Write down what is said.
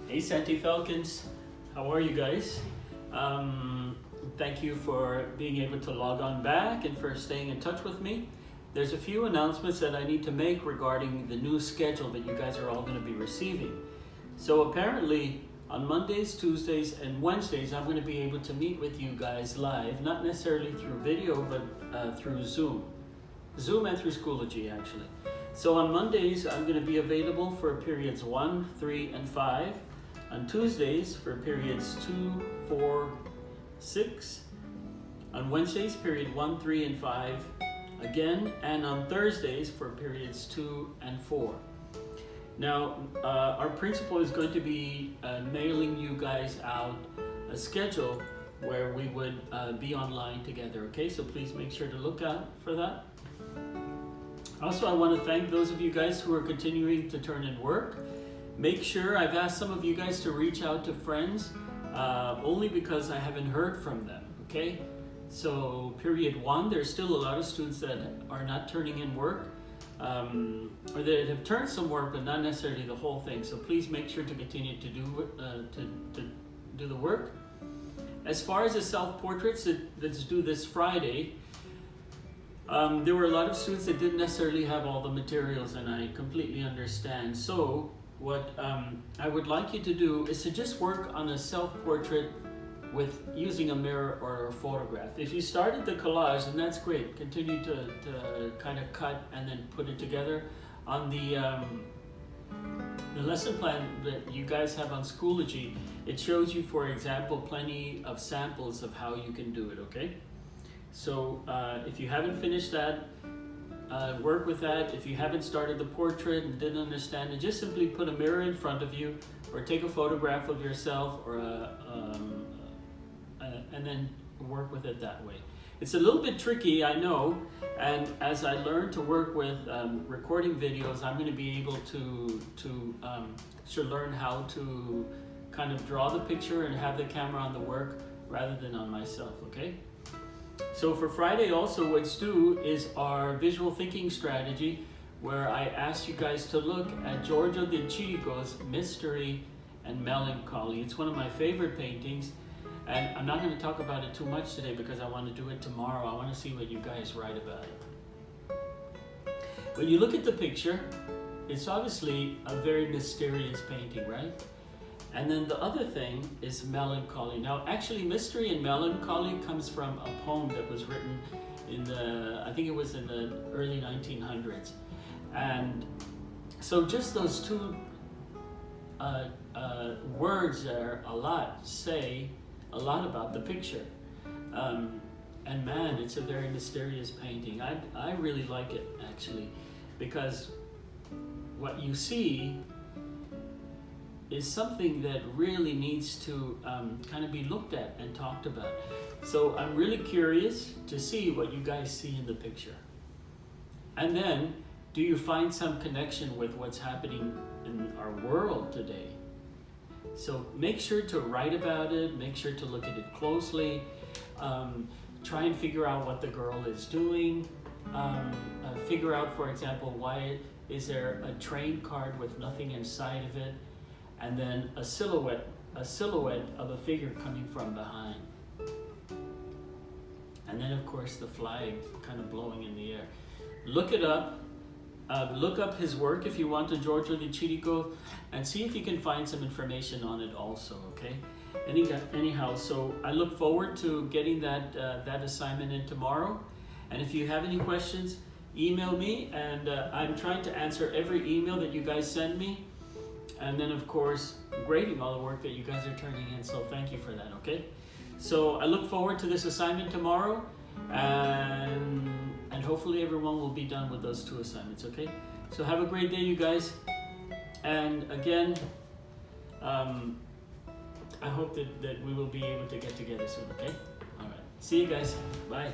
Hey Santee Falcons, how are you guys? Thank you for being able to log on back and for staying in touch with me. There's a few announcements that I need to make regarding the new schedule that you guys are all going to be receiving. So apparently on Mondays, Tuesdays, and Wednesdays I'm going to be able to meet with you guys live, not necessarily through video but through Zoom and through Schoology actually. So on Mondays I'm going to be available for periods 1, 3, and 5. On Tuesdays for periods 2, 4, 6. On Wednesdays, period 1, 3, and 5 again. And on Thursdays for periods 2 and 4. Now, our principal is going to be mailing you guys out a schedule where we would be online together, okay? So please make sure to look out for that. Also, I want to thank those of you guys who are continuing to turn in work. Make sure, I've asked some of you guys to reach out to friends, only because I haven't heard from them, okay? So period 1, there's still a lot of students that are not turning in work, or that have turned some work, but not necessarily the whole thing. So please make sure to continue to do the work. As far as the self-portraits that's due this Friday, there were a lot of students that didn't necessarily have all the materials, and I completely understand. So what I would like you to do is to just work on a self-portrait with using a mirror or a photograph. If you started the collage, then that's great. Continue to kind of cut and then put it together. On the lesson plan that you guys have on Schoology, it shows you, for example, plenty of samples of how you can do it, okay? So if you haven't finished that, work with that. If you haven't started the portrait and didn't understand it, just simply put a mirror in front of you or take a photograph of yourself or and then work with it that way. It's a little bit tricky, I know, and as I learn to work with recording videos, I'm going to be able to learn how to kind of draw the picture and have the camera on the work rather than on myself, okay? So for Friday also, what's due is our visual thinking strategy, where I asked you guys to look at Giorgio de Chirico's Mystery and Melancholy. It's one of my favorite paintings, and I'm not going to talk about it too much today because I want to do it tomorrow. I want to see what you guys write about it. When you look at the picture, it's obviously a very mysterious painting, right? And then the other thing is melancholy. Now, actually, Mystery and Melancholy comes from a poem that was written in I think it was in the early 1900s. And so just those two words there say a lot about the picture. And man, it's a very mysterious painting. I really like it, actually, because what you see is something that really needs to kind of be looked at and talked about. So I'm really curious to see what you guys see in the picture. And then, do you find some connection with what's happening in our world today? So make sure to write about it, make sure to look at it closely, try and figure out what the girl is doing, figure out, for example, why is there a train card with nothing inside of it, and then a silhouette of a figure coming from behind. And then, of course, the flag kind of blowing in the air. Look it up. Look up his work if you want to, Giorgio de Chirico, and see if you can find some information on it also, okay? Anyhow, so I look forward to getting that assignment in tomorrow. And if you have any questions, email me, and I'm trying to answer every email that you guys send me. And then, of course, grading all the work that you guys are turning in. So thank you for that, okay? So I look forward to this assignment tomorrow. And hopefully everyone will be done with those 2 assignments, okay? So have a great day, you guys. And again, I hope that we will be able to get together soon, okay? All right. See you guys. Bye.